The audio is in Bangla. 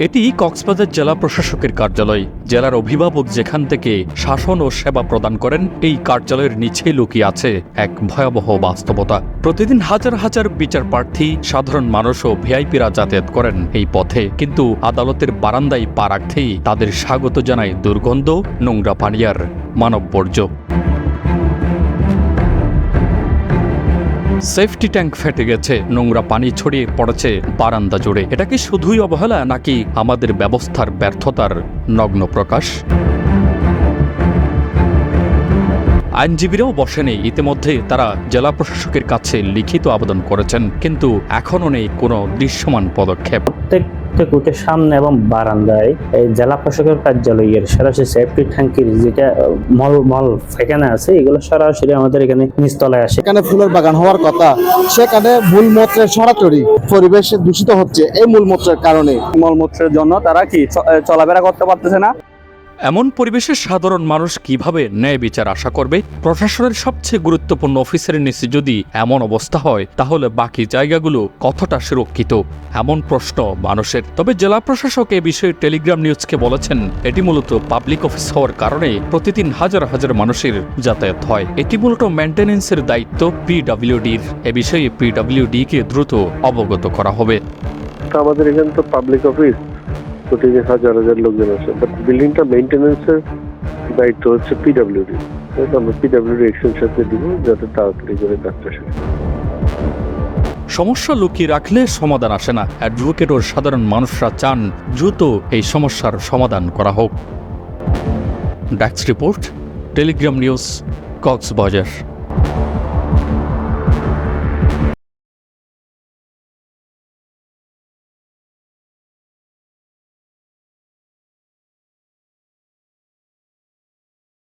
এটি কক্সবাজার জেলা প্রশাসকের কার্যালয়। জেলার অভিভাবক যেখান থেকে শাসন ও সেবা প্রদান করেন, এই কার্যালয়ের নিচে লুকিয়ে আছে এক ভয়াবহ বাস্তবতা। প্রতিদিন হাজার হাজার বিচার প্রার্থী, সাধারণ মানুষ ও ভিআইপিরা যাতায়াত করেন এই পথে, কিন্তু আদালতের বারান্দায় পা রাখতেই তাদের স্বাগত জানায় দুর্গন্ধ, নোংরা পানি আর মানব বর্জ্য। সেফটি ট্যাঙ্ক ফেটে গেছে, নোংরা পানি ছড়িয়ে পড়েছে বারান্দা জুড়ে। এটা কি শুধুই অবহেলা, নাকি আমাদের ব্যবস্থার ব্যর্থতার নগ্ন প্রকাশ? আইনজীবীরাও বসেনি। ইতিমধ্যে তারা জেলা প্রশাসকের কাছে লিখিত আবেদন করেছেন, কিন্তু এখনও নেই কোনো দৃশ্যমান পদক্ষেপ। প্রত্যেকটা কোর্টের সামনে এবং বারান্দায় এই জেলা প্রশাসকের কার্যালয়ের সরাসরি সেফটি ট্যাঙ্কির যেটা মল এখানে আছে, এগুলো সরাসরি আমাদের এখানে নিচতলায় আসে। এখানে ফুলের বাগান হওয়ার কথা, সেখানে মূলমূত্রের ছড়াছড়ি, পরিবেশ দূষিত হচ্ছে এই মূলমূত্রের কারণে। মলমূত্রের জন্য তারা কি চলাফেরা করতে পারতেছে না। এমন পরিবেশে সাধারণ মানুষ কিভাবে ন্যায় বিচার আশা করবে? প্রশাসনের সবচেয়ে গুরুত্বপূর্ণ অফিসের নিচে যদি এমন অবস্থা হয়, তাহলে বাকি জায়গাগুলো কতটা সুরক্ষিত? এমন প্রশ্ন মানুষের। তবে জেলা প্রশাসক এ বিষয়ে টেলিগ্রাম নিউজকে বলেছেন, এটি মূলত পাবলিক অফিস হওয়ার কারণে প্রতিদিন হাজার হাজার মানুষের যাতায়াত হয়। এটি মূলত মেইনটেনেন্সের দায়িত্ব পিডব্লিউডির। এ বিষয়ে পিডব্লিউডি-কে দ্রুত অবগত করা হবে। আমাদের এখানে তো পাবলিক অফিস, প্রতিদিন হাজার হাজার লোকজন আসে, বাট বিল্ডিংটা মেইনটেনেন্সের দায়িত্ব হচ্ছে পিডব্লিউডি। আমরা পিডব্লিউডি এক্সটেনশনকে দিব যাতে তাড়াতাড়ি করে কাজটা শেষ। সমস্যা লুকিয়ে রাখলে সমাধান আসে না। অ্যাডভোকেট ও সাধারণ মানুষরা চান দ্রুত এই সমস্যার সমাধান করা হোক। Desk report, Telegram news, Cox's Bazar.